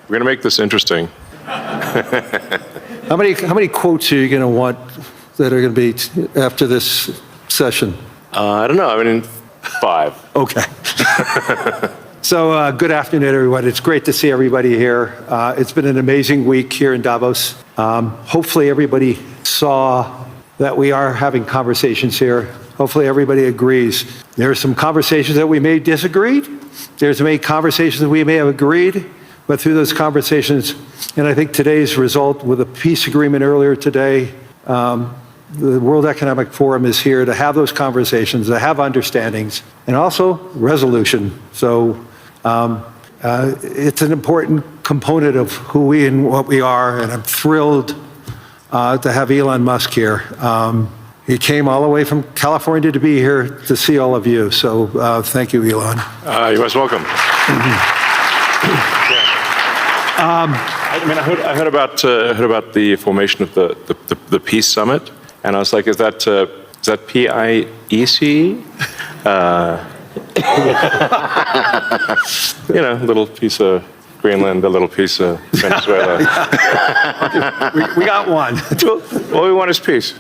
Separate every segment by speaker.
Speaker 1: We're going to make this interesting.
Speaker 2: How many quotes are you going to want that are going to be after this session?
Speaker 1: I don't know. I mean, 5.
Speaker 2: Okay. So good afternoon, everyone. It's great to see everybody here. It's been an amazing week here in Davos. Hopefully everybody saw that we are having conversations here. Hopefully everybody agrees. There are some conversations that we may disagree. There's many conversations that we may have agreed. But through those conversations, and I think today's result with a peace agreement earlier today, the World Economic Forum is here to have those conversations, to have understandings, and also resolution. So it's an important component of who we and what we are, and I'm thrilled to have Elon Musk here. He came all the way from California to be here to see all of you. So thank you, Elon.
Speaker 1: You're most welcome. I heard about the formation of the Peace Summit, and I was like, is that PIEC? A little piece of Greenland, a little piece of Venezuela.
Speaker 2: we got one.
Speaker 1: All we want is peace.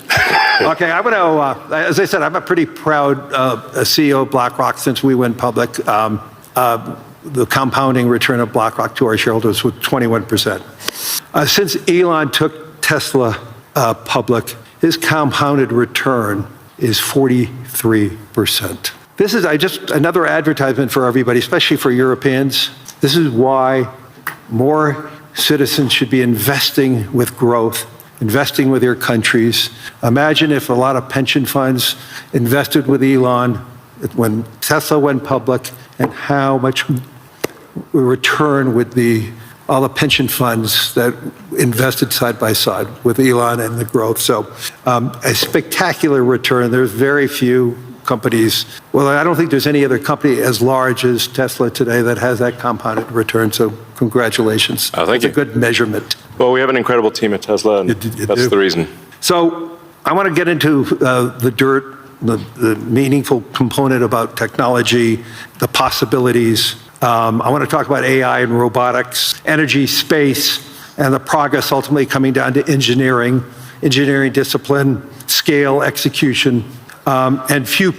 Speaker 2: Okay, I'm going to, as I said, I'm a pretty proud CEO of BlackRock since we went public. The compounding return of BlackRock to our shareholders was 21%. Since Elon took Tesla public, his compounded return is 43%. This is just another advertisement for everybody, especially for Europeans. This is why more citizens should be investing with growth, investing with their countries. Imagine if a lot of pension funds invested with Elon when Tesla went public, and how much return with all the pension funds that invested side by side with Elon and the growth. So a spectacular return. There's very few companies. Well, I don't think there's any other company as large as Tesla today that has that compounded return. So congratulations.
Speaker 1: Oh, thank you.
Speaker 2: It's a good measurement.
Speaker 1: Well, we have an incredible team at Tesla, and that's the reason.
Speaker 2: So I want to get into the dirt, the meaningful component about technology, the possibilities. I want to talk about AI and robotics, energy, space, and the progress ultimately coming down to engineering discipline, scale, execution, and few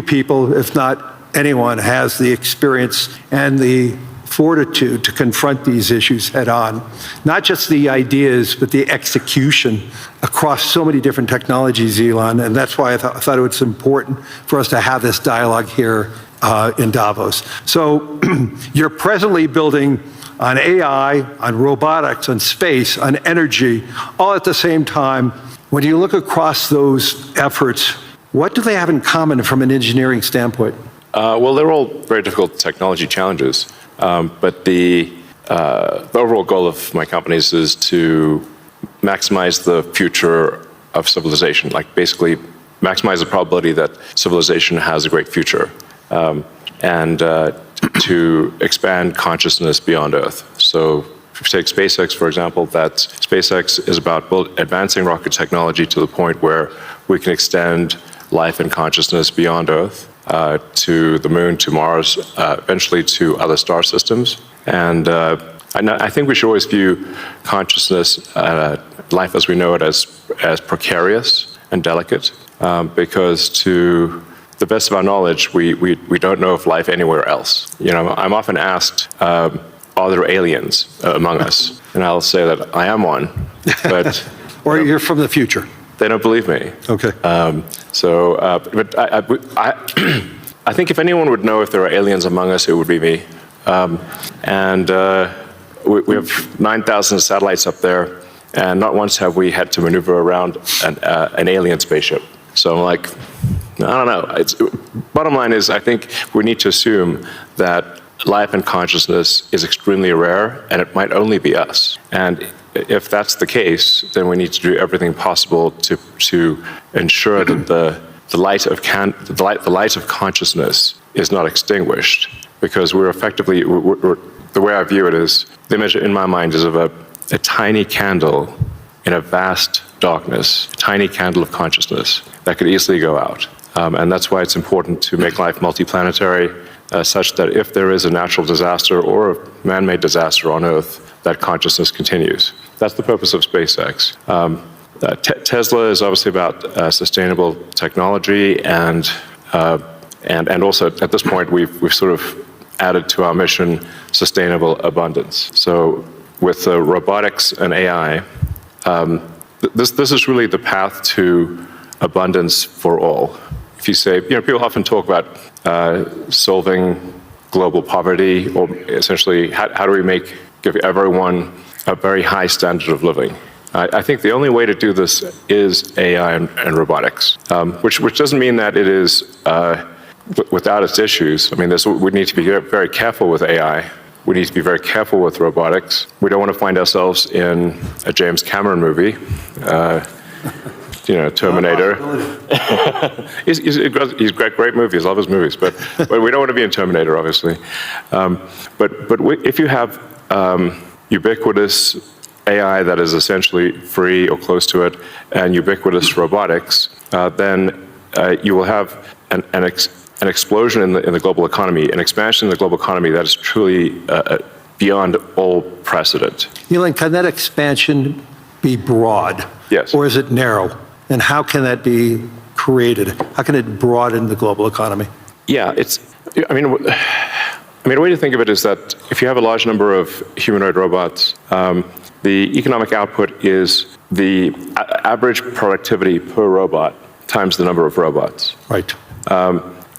Speaker 2: people, if not anyone, has the experience and the fortitude to confront these issues head on. Not just the ideas, but the execution across so many different technologies, Elon, and that's why I thought it was important for us to have this dialogue here in Davos. So you're presently building on AI, on robotics, on space, on energy, all at the same time. When you look across those efforts, what do they have in common from an engineering standpoint?
Speaker 1: Well, they're all very difficult technology challenges. But the overall goal of my companies is to maximize the future of civilization, like basically maximize the probability that civilization has a great future, and to expand consciousness beyond Earth. So if you take SpaceX, for example, that SpaceX is about advancing rocket technology to the point where we can extend life and consciousness beyond Earth. To the moon, to Mars, eventually to other star systems. And I think we should always view consciousness, life as we know it, as precarious and delicate, because to the best of our knowledge, we don't know of life anywhere else. I'm often asked, are there aliens among us? And I'll say that I am one, but...
Speaker 2: Or you're from the future.
Speaker 1: They don't believe me.
Speaker 2: Okay.
Speaker 1: But I think if anyone would know if there are aliens among us, it would be me. We have 9,000 satellites up there, and not once have we had to maneuver around an alien spaceship. So I'm like, I don't know. Bottom line is, I think we need to assume that life and consciousness is extremely rare, and it might only be us. And if that's the case, then we need to do everything possible to ensure that the light of consciousness is not extinguished, because we're effectively, the way I view it is, the image in my mind is of a tiny candle in a vast darkness, a tiny candle of consciousness that could easily go out. And that's why it's important to make life multiplanetary, such that if there is a natural disaster or a man-made disaster on Earth, that consciousness continues. That's the purpose of SpaceX. Tesla is obviously about sustainable technology, and also at this point we've sort of added to our mission sustainable abundance. So with robotics and AI, this is really the path to abundance for all. If you say, people often talk about solving global poverty, or essentially how do we give everyone a very high standard of living. I think the only way to do this is AI and robotics, which doesn't mean that it is without its issues. I mean, we need to be very careful with AI. We need to be very careful with robotics. We don't want to find ourselves in a James Cameron movie, Terminator. He's great movies, love his movies, but we don't want to be in Terminator, obviously. But if you have ubiquitous AI that is essentially free or close to it, and ubiquitous robotics, then you will have an explosion in the global economy, an expansion in the global economy that is truly beyond all precedent.
Speaker 2: Elon, can that expansion be broad?
Speaker 1: Yes.
Speaker 2: Or is it narrow? And how can that be created? How can it broaden the global economy?
Speaker 1: Yeah, the way to think of it is that if you have a large number of humanoid robots, the economic output is the average productivity per robot times the number of robots.
Speaker 2: Right.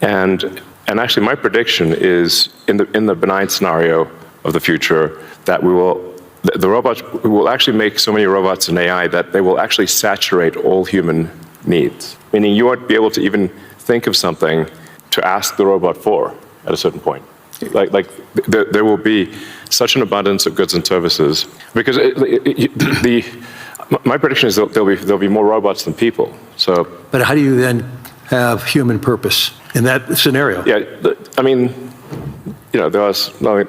Speaker 1: And actually, my prediction is in the benign scenario of the future that the robots will actually make so many robots and AI that they will actually saturate all human needs. Meaning, you won't be able to even think of something to ask the robot for at a certain point. There will be such an abundance of goods and services because my prediction is that there'll be more robots than people. So,
Speaker 2: but how do you then have human purpose in that scenario?
Speaker 1: Yeah,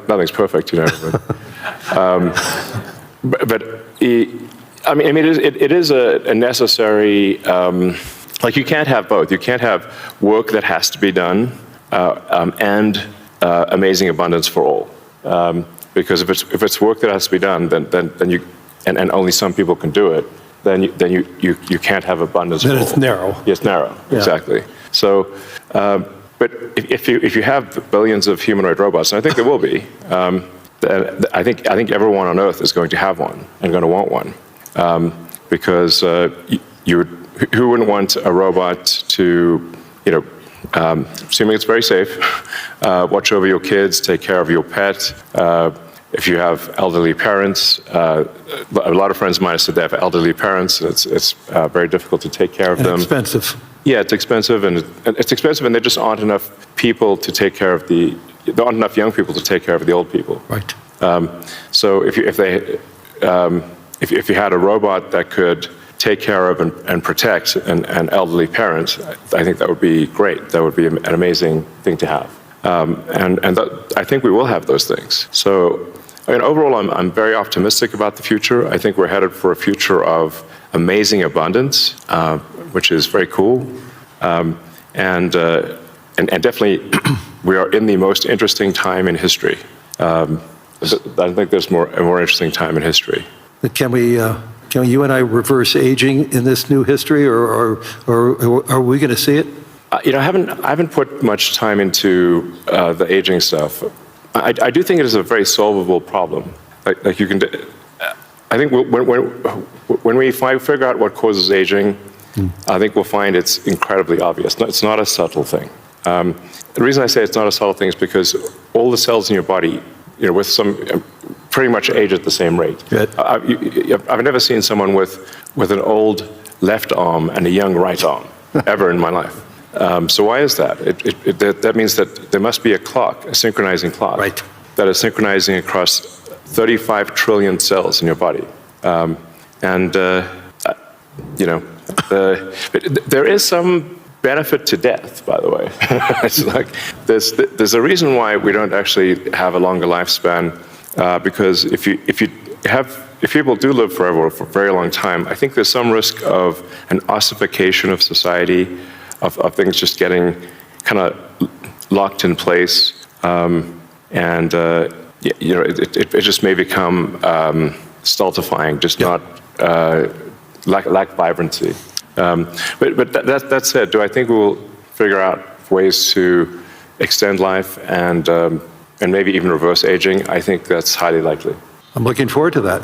Speaker 1: nothing's perfect, but it is a necessary. You can't have both. You can't have work that has to be done and amazing abundance for all. Because if it's work that has to be done, then you and only some people can do it, then you can't have abundance.
Speaker 2: Then it's narrow.
Speaker 1: Yes, narrow. Yeah. Exactly. So, but if you have billions of humanoid robots, and I think there will be, I think everyone on Earth is going to have one and going to want one, because who wouldn't want a robot to, assuming it's very safe, watch over your kids, take care of your pet. If you have elderly parents, a lot of friends of mine have said they have elderly parents. It's very difficult to take care of them.
Speaker 2: Expensive.
Speaker 1: Yeah, it's expensive, and there just aren't enough people to take care of there aren't enough young people to take care of the old people.
Speaker 2: Right.
Speaker 1: So if you had a robot that could take care of and protect an elderly parents, I think that would be great. That would be an amazing thing to have. I think we will have those things. So, overall, I'm very optimistic about the future. I think we're headed for a future of amazing abundance, which is very cool. And definitely, we are in the most interesting time in history. I don't think there's a more interesting time in history.
Speaker 2: Can you and I reverse aging in this new history, or are we going to see it?
Speaker 1: I haven't put much time into the aging stuff. I do think it is a very solvable problem. Like you can, I think when we figure out what causes aging, I think we'll find it's incredibly obvious. It's not a subtle thing. The reason I say it's not a subtle thing is because all the cells in your body, with some pretty much age at the same rate. I've never seen someone with an old left arm and a young right arm ever in my life. So why is that? That means that there must be a clock, a synchronizing clock,
Speaker 2: right,
Speaker 1: that is synchronizing across 35 trillion cells in your body. There is some benefit to death, by the way. It's like there's a reason why we don't actually have a longer lifespan, because if people do live forever for a very long time, I think there's some risk of an ossification of society, of things just getting kind of locked in place, It just may become stultifying, just not lack vibrancy. But that said, do I think we'll figure out ways to extend life and maybe even reverse aging? I think that's highly likely.
Speaker 2: I'm looking forward to that.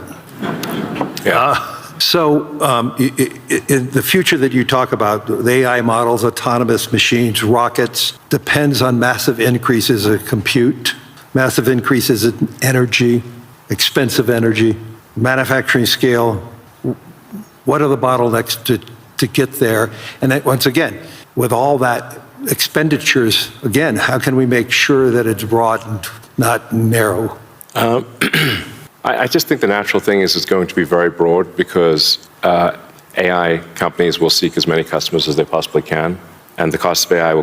Speaker 1: Yeah.
Speaker 2: In the future that you talk about, the AI models, autonomous machines, rockets, depends on massive increases in compute, massive increases in energy, expensive energy, manufacturing scale. What are the bottlenecks to get there? And that, once again, with all that expenditures, again, how can we make sure that it's broad and not narrow?
Speaker 1: I just think the natural thing is it's going to be very broad because AI companies will seek as many customers as they possibly can, and the cost of AI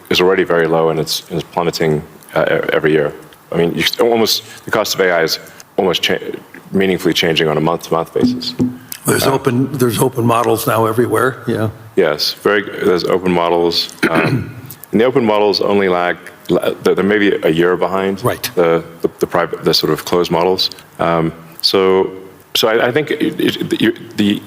Speaker 1: is already very low and it's plummeting every year. I mean, the cost of AI is almost meaningfully changing on a month-to-month basis.
Speaker 2: There's open models now everywhere. Yeah.
Speaker 1: Yes, there's open models, and the open models only lag. They're maybe a year behind the sort of closed models. So I think the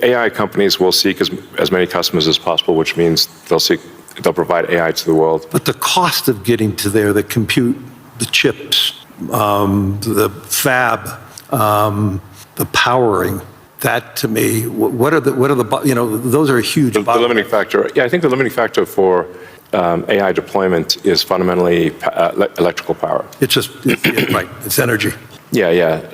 Speaker 1: AI companies will seek as many customers as possible, which means they'll provide AI to the world.
Speaker 2: But the cost of getting to there, the compute, the chips, the fab, the powering, that to me, what are the those are huge.
Speaker 1: The limiting factor. Yeah, I think the limiting factor for AI deployment is fundamentally electrical power.
Speaker 2: It's just right. It's energy.
Speaker 1: Yeah.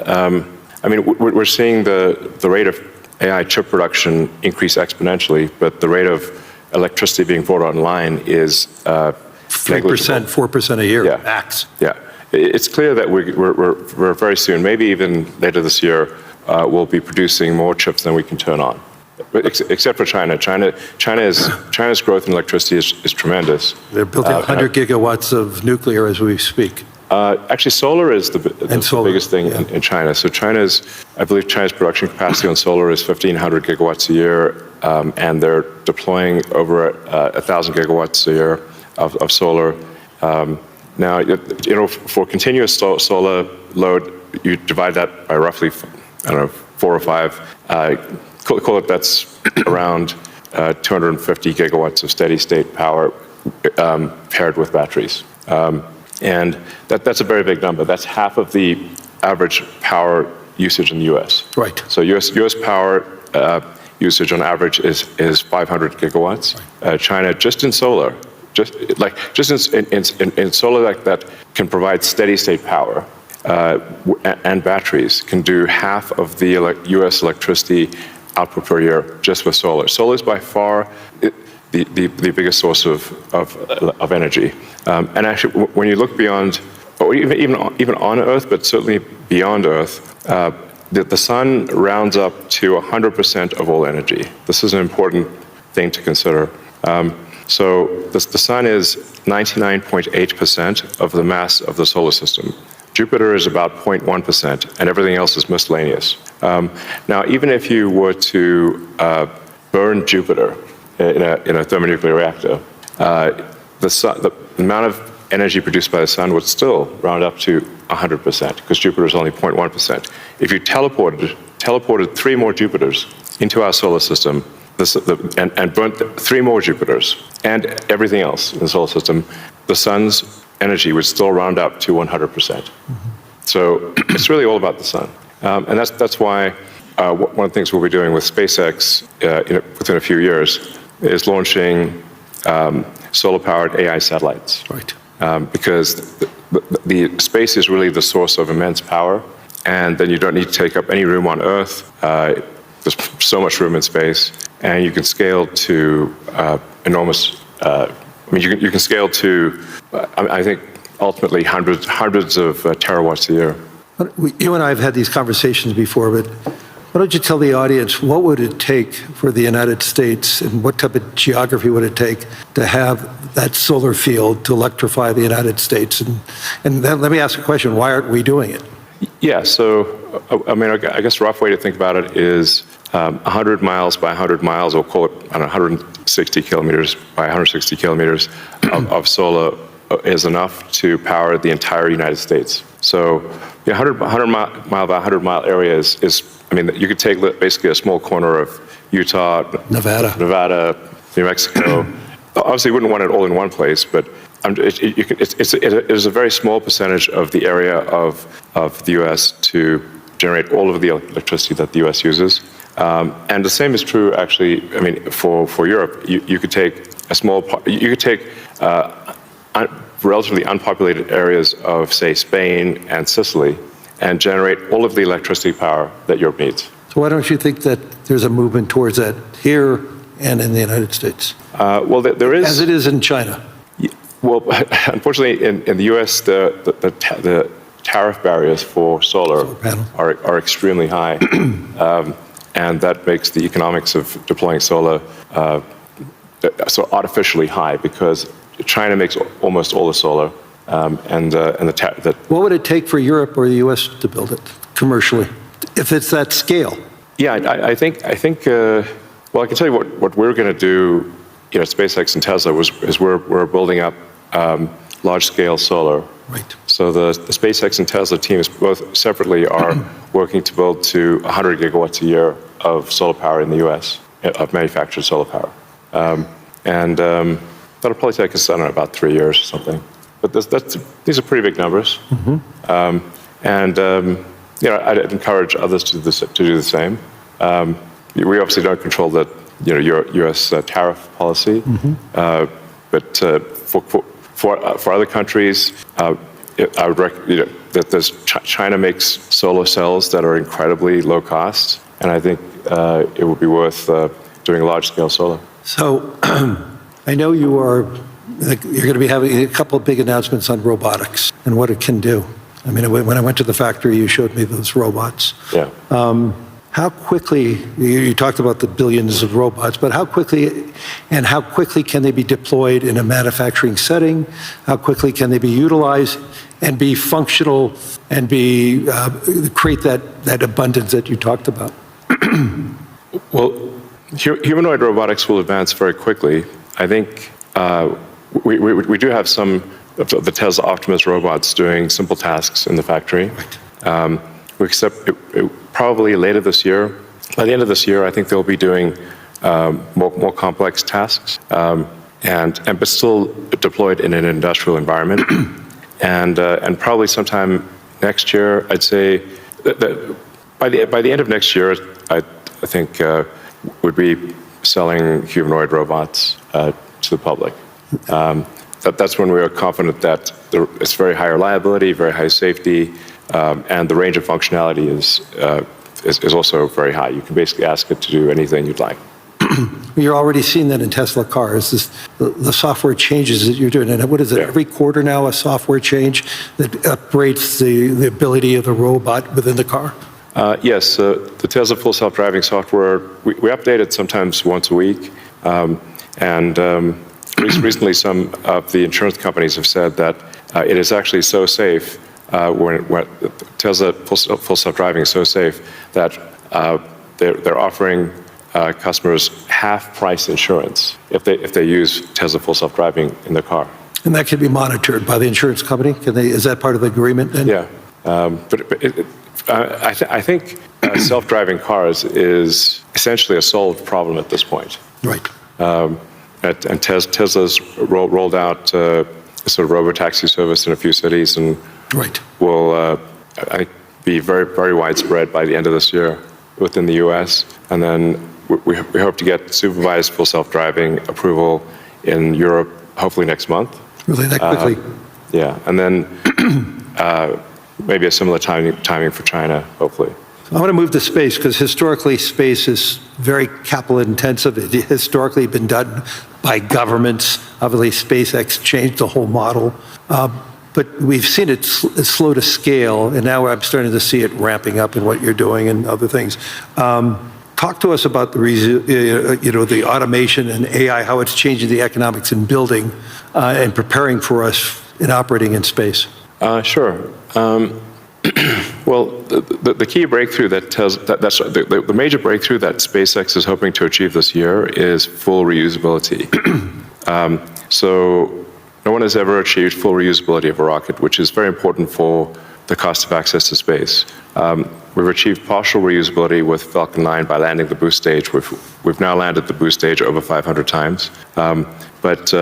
Speaker 1: I mean, we're seeing the rate of AI chip production increase exponentially, but the rate of electricity being brought online is
Speaker 2: 3%, 4% a year.
Speaker 1: Yeah.
Speaker 2: Max.
Speaker 1: Yeah. It's clear that we're very soon, maybe even later this year, we'll be producing more chips than we can turn on. Except for China. China's growth in electricity is tremendous.
Speaker 2: They're building 100 gigawatts of nuclear as we speak.
Speaker 1: Actually, solar is the biggest thing in China. So I believe China's production capacity on solar is 1,500 gigawatts a year, and they're deploying over 1,000 gigawatts a year of solar. Now, for continuous solar load, you divide that by roughly, 4 or 5. Call it that's around 250 gigawatts of steady state power paired with batteries. And that's a very big number. That's half of the average power usage in the U.S.
Speaker 2: Right.
Speaker 1: So U.S. power usage on average is 500 gigawatts. Right. China, just in solar, in solar that can provide steady state power and batteries, can do half of the U.S. electricity output per year just with solar. Solar is by far the biggest source of energy. And actually, when you look beyond, or even on Earth, but certainly beyond Earth, the sun rounds up to 100% of all energy. This is an important thing to consider. So the sun is 99.8% of the mass of the solar system. Jupiter is about 0.1%, and everything else is miscellaneous. Now, even if you were to burn Jupiter in a thermonuclear reactor, the amount of energy produced by the sun would still round up to 100%, because Jupiter is only 0.1%. If you teleported 3 more Jupiters into our solar system, and burnt 3 more Jupiters and everything else in the solar system, the sun's energy would still round up to 100%. Mm-hmm. So it's really all about the sun. And that's why one of the things we'll be doing with SpaceX within a few years is launching solar-powered AI satellites.
Speaker 2: Right.
Speaker 1: Because the space is really the source of immense power, and then you don't need to take up any room on Earth. There's so much room in space, and you can scale to enormous. You can scale to, I think, ultimately hundreds of terawatts a year.
Speaker 2: You and I have had these conversations before, but why don't you tell the audience what would it take for the United States, and what type of geography would it take to have that solar field to electrify the United States? And then let me ask a question: why aren't we doing it?
Speaker 1: Yeah. So, I guess a rough way to think about it is 100 miles by 100 miles, or call it 160 kilometers by 160 kilometers of solar is enough to power the entire United States. So the 100 mile area is, I mean, you could take basically a small corner of Utah, Nevada, New Mexico. Obviously, you wouldn't want it all in one place, but it is a very small percentage of the area of the U.S. to generate all of the electricity that the U.S. uses. And the same is true, actually, I mean, for Europe. You could take a small part, you could take relatively unpopulated areas of, say, Spain and Sicily, and generate all of the electricity power that Europe needs.
Speaker 2: So why don't you think that there's a movement towards that here and in the United States?
Speaker 1: Well, there is.
Speaker 2: As it is in China.
Speaker 1: Well, unfortunately, in the U.S., the tariff barriers for solar are extremely high, and that makes the economics of deploying solar so artificially high, because China makes almost all the solar,
Speaker 2: What would it take for Europe or the U.S. to build it commercially, if it's that scale?
Speaker 1: Yeah, I think. Well, I can tell you what we're going to do. You know, SpaceX and Tesla is we're building up large-scale solar.
Speaker 2: Right.
Speaker 1: So the SpaceX and Tesla teams both separately are working to build to 100 gigawatts a year of solar power in the U.S., of manufactured solar power. That'll probably take us, I don't know, about 3 years or something. But these are pretty big numbers. Mm-hmm. You know, I'd encourage others to do the same. We obviously don't control the U.S. Tariff policy, mm-hmm. But for other countries, I would recommend that China makes solar cells that are incredibly low cost, and I think it would be worth doing large-scale solar.
Speaker 2: So I know you're going to be having a couple of big announcements on robotics and what it can do. I mean, when I went to the factory, you showed me those robots.
Speaker 1: Yeah.
Speaker 2: How quickly, you talked about the billions of robots, but how quickly can they be deployed in a manufacturing setting? How quickly can they be utilized and be functional and create that abundance that you talked about?
Speaker 1: Well, humanoid robotics will advance very quickly. I think we do have some of the Tesla Optimus robots doing simple tasks in the factory. Right. We accept probably later this year. By the end of this year, I think they'll be doing more complex tasks, but still deployed in an industrial environment. And probably sometime next year, I'd say that by the end of next year, I think would be selling humanoid robots to the public. That's when we are confident that it's very high reliability, very high safety, and the range of functionality is also very high. You can basically ask it to do anything you'd like.
Speaker 2: You're already seeing that in Tesla cars, the software changes that you're doing. And what is it, every quarter now, a software change that upgrades the ability of the robot within the car?
Speaker 1: Yes, the Tesla full self-driving software, we update it sometimes once a week. Recently, some of the insurance companies have said that it is actually so safe, when Tesla full self-driving is so safe that they're offering customers half-price insurance if they use Tesla full self-driving in their car.
Speaker 2: And that can be monitored by the insurance company? Is that part of the agreement then?
Speaker 1: Yeah, I think self-driving cars is essentially a solved problem at this point.
Speaker 2: Right.
Speaker 1: And Tesla's rolled out a sort of robotaxi service in a few cities, and will I think be very, very widespread by the end of this year within the U.S. And then we hope to get supervised full self-driving approval in Europe, hopefully next month.
Speaker 2: Really, that quickly?
Speaker 1: Yeah, and then maybe a similar timing for China, hopefully.
Speaker 2: I want to move to space, because historically space is very capital intensive. It historically been done by governments. Obviously, SpaceX changed the whole model. But we've seen it slow to scale, and now I'm starting to see it ramping up in what you're doing and other things. Talk to us about the automation and AI, how it's changing the economics in building and preparing for us in operating in space.
Speaker 1: Sure. Well, the key breakthrough the major breakthrough that SpaceX is hoping to achieve this year is full reusability. So no one has ever achieved full reusability of a rocket, which is very important for the cost of access to space. We've achieved partial reusability with Falcon 9 by landing the boost stage. We've now landed the boost stage over 500 times, but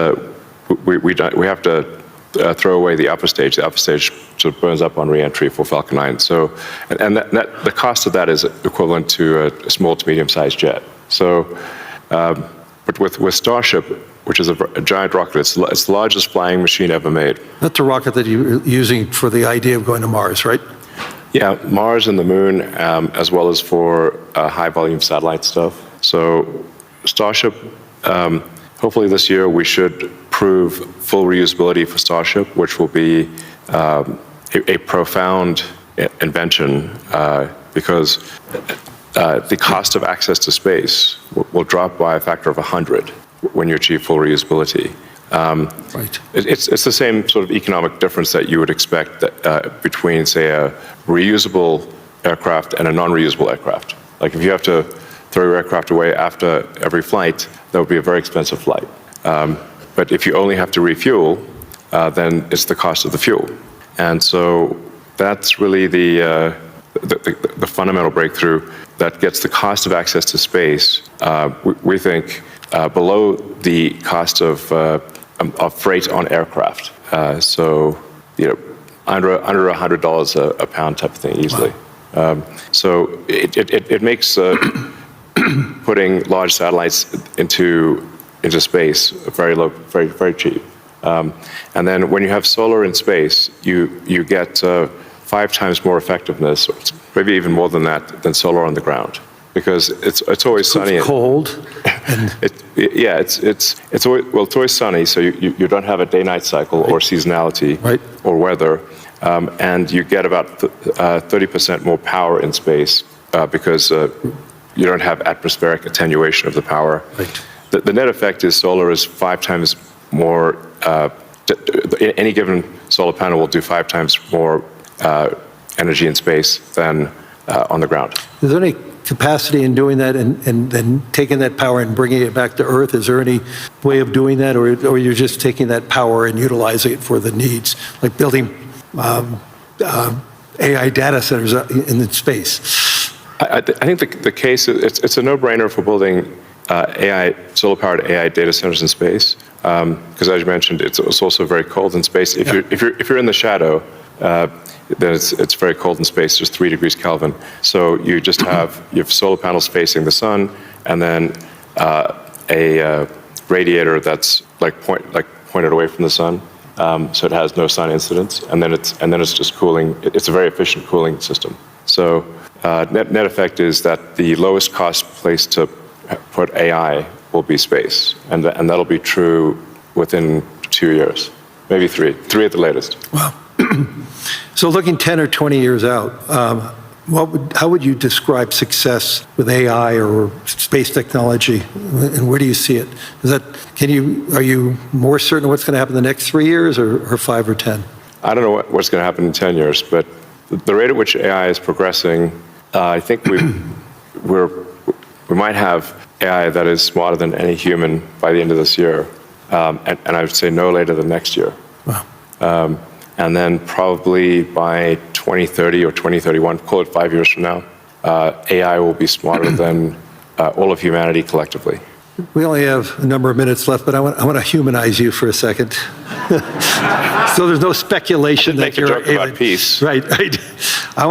Speaker 1: we have to throw away the upper stage. The upper stage sort of burns up on re-entry for Falcon 9. So, and the cost of that is equivalent to a small to medium-sized jet. So, but with Starship, which is a giant rocket, it's the largest flying machine ever made.
Speaker 2: That's a rocket that you're using for the idea of going to Mars, right?
Speaker 1: Yeah, Mars and the Moon, as well as for high-volume satellite stuff. So Starship, hopefully this year we should prove full reusability for Starship, which will be a profound invention because the cost of access to space will drop by a factor of 100 when you achieve full reusability.
Speaker 2: Right.
Speaker 1: It's the same sort of economic difference that you would expect that, between, say, a reusable aircraft and a non-reusable aircraft. Like if you have to throw your aircraft away after every flight, that would be a very expensive flight. But if you only have to refuel, then it's the cost of the fuel. And so that's really the fundamental breakthrough that gets the cost of access to space, we think, below the cost of freight on aircraft. So, under $100 a pound type of thing easily. Wow. So it makes putting large satellites into space very low, very cheap. And then when you have solar in space, you get 5 times more effectiveness, maybe even more than that, than solar on the ground, because it's always sunny.
Speaker 2: It's cold. And
Speaker 1: it's always sunny, so you don't have a day-night cycle or seasonality or weather, and you get about 30% more power in space because you don't have atmospheric attenuation of the power.
Speaker 2: Right.
Speaker 1: The net effect is solar is 5 times more. Any given solar panel will do 5 times more energy in space than on the ground.
Speaker 2: Is there any capacity in doing that and then taking that power and bringing it back to Earth? Is there any way of doing that, or you're just taking that power and utilizing it for the needs, like building AI data centers in space?
Speaker 1: I think the case, it's a no-brainer for building solar-powered AI data centers in space, because as you mentioned, it's also very cold in space. If you're in the shadow, then it's very cold in space, just 3 degrees Kelvin. So you just have solar panels facing the sun, and then a radiator that's pointed away from the sun, so it has no sun incidence, and then it's just cooling. It's a very efficient cooling system. So net effect is that the lowest cost place to put AI will be space, and that'll be true within 2 years, maybe 3 at the latest.
Speaker 2: Wow. So looking 10 or 20 years out, how would you describe success with AI or space technology, and where do you see it? Are you more certain what's going to happen in the next 3 years or 5 or 10?
Speaker 1: I don't know what's going to happen in 10 years, but the rate at which AI is progressing, I think we might have AI that is smarter than any human by the end of this year, and I would say no later than next year.
Speaker 2: Wow.
Speaker 1: And then probably by 2030 or 2031, call it 5 years from now, AI will be smarter than all of humanity collectively.
Speaker 2: We only have a number of minutes left, but I want to humanize you for a second. So there's no speculation that you're
Speaker 1: a joke about peace.
Speaker 2: Right. I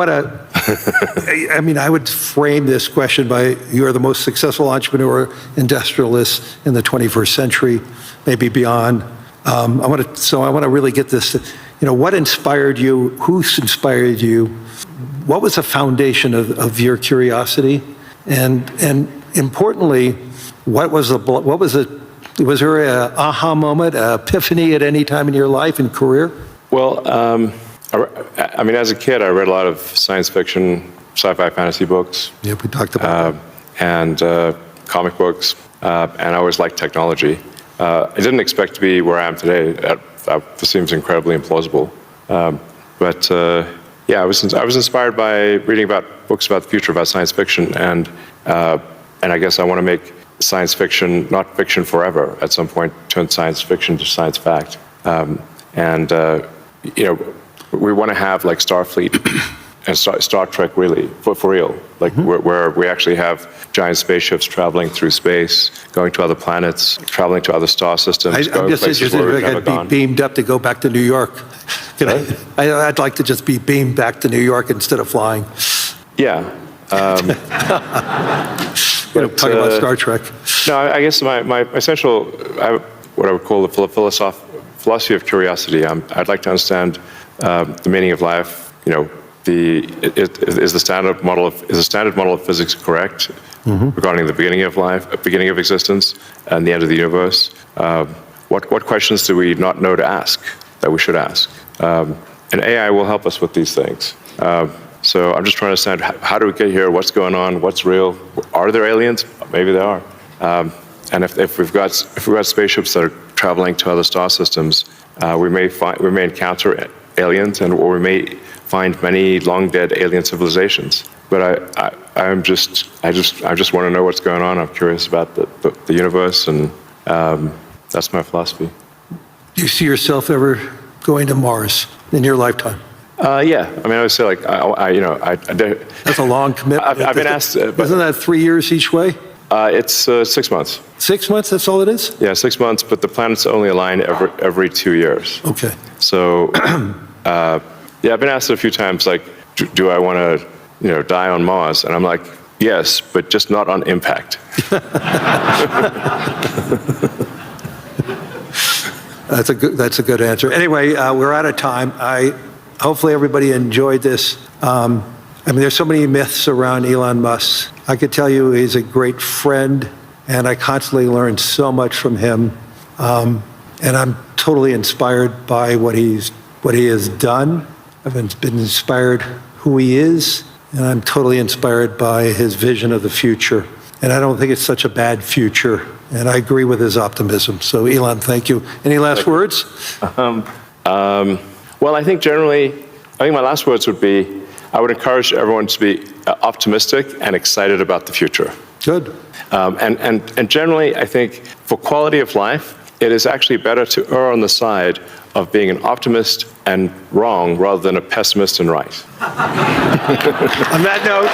Speaker 2: would frame this question by, you are the most successful entrepreneur, industrialist in the 21st century, maybe beyond. I want to really get this. What inspired you? Who inspired you? What was the foundation of your curiosity? And importantly, was there an aha moment, an epiphany at any time in your life and career?
Speaker 1: Well, as a kid, I read a lot of science fiction, sci-fi, fantasy books.
Speaker 2: Yeah, we talked about that.
Speaker 1: And comic books, and I always liked technology. I didn't expect to be where I am today. That seems incredibly implausible. But I was inspired by reading about books about the future, about science fiction, and I guess I want to make science fiction not fiction forever. At some point, turn science fiction to science fact. We want to have like Starfleet and Star Trek really, for real, like where we actually have giant spaceships traveling through space, going to other planets, traveling to other star systems,
Speaker 2: I'm
Speaker 1: going
Speaker 2: just
Speaker 1: places
Speaker 2: interested
Speaker 1: where we've
Speaker 2: if I
Speaker 1: never
Speaker 2: could be
Speaker 1: gone.
Speaker 2: beamed up to go back to New York. I'd like to just be beamed back to New York instead of flying.
Speaker 1: Yeah.
Speaker 2: Talking about Star Trek.
Speaker 1: No, I guess my essential, what I would call the philosophy of curiosity. I'd like to understand the meaning of life. Is the standard model of physics correct regarding the beginning of life, beginning of existence, and the end of the universe? What questions do we not know to ask that we should ask? And AI will help us with these things. So I'm just trying to understand how do we get here? What's going on? What's real? Are there aliens? Maybe there are. And if we've got spaceships that are traveling to other star systems, we may encounter aliens, or we may find many long dead alien civilizations. But I just want to know what's going on. I'm curious about the universe, and that's my philosophy.
Speaker 2: Do you see yourself ever going to Mars in your lifetime?
Speaker 1: Yeah, I mean, I would say like
Speaker 2: That's a long commitment.
Speaker 1: I've been asked.
Speaker 2: Isn't that 3 years each way?
Speaker 1: It's 6 months.
Speaker 2: 6 months, that's all it is?
Speaker 1: Yeah, 6 months, but the planets only align every 2 years.
Speaker 2: Okay.
Speaker 1: So, yeah, I've been asked a few times, like, do I want to, die on Mars? And I'm like, yes, but just not on impact.
Speaker 2: That's a good answer. Anyway, we're out of time. Hopefully everybody enjoyed this. There's so many myths around Elon Musk. I could tell you he's a great friend, and I constantly learn so much from him. And I'm totally inspired by what he has done. I've been inspired who he is, and I'm totally inspired by his vision of the future. And I don't think it's such a bad future. And I agree with his optimism. So, Elon, thank you. Any last words?
Speaker 1: Well, I think my last words would be, I would encourage everyone to be optimistic and excited about the future.
Speaker 2: Good.
Speaker 1: And generally, I think for quality of life, it is actually better to err on the side of being an optimist and wrong rather than a pessimist and right.
Speaker 2: On that note.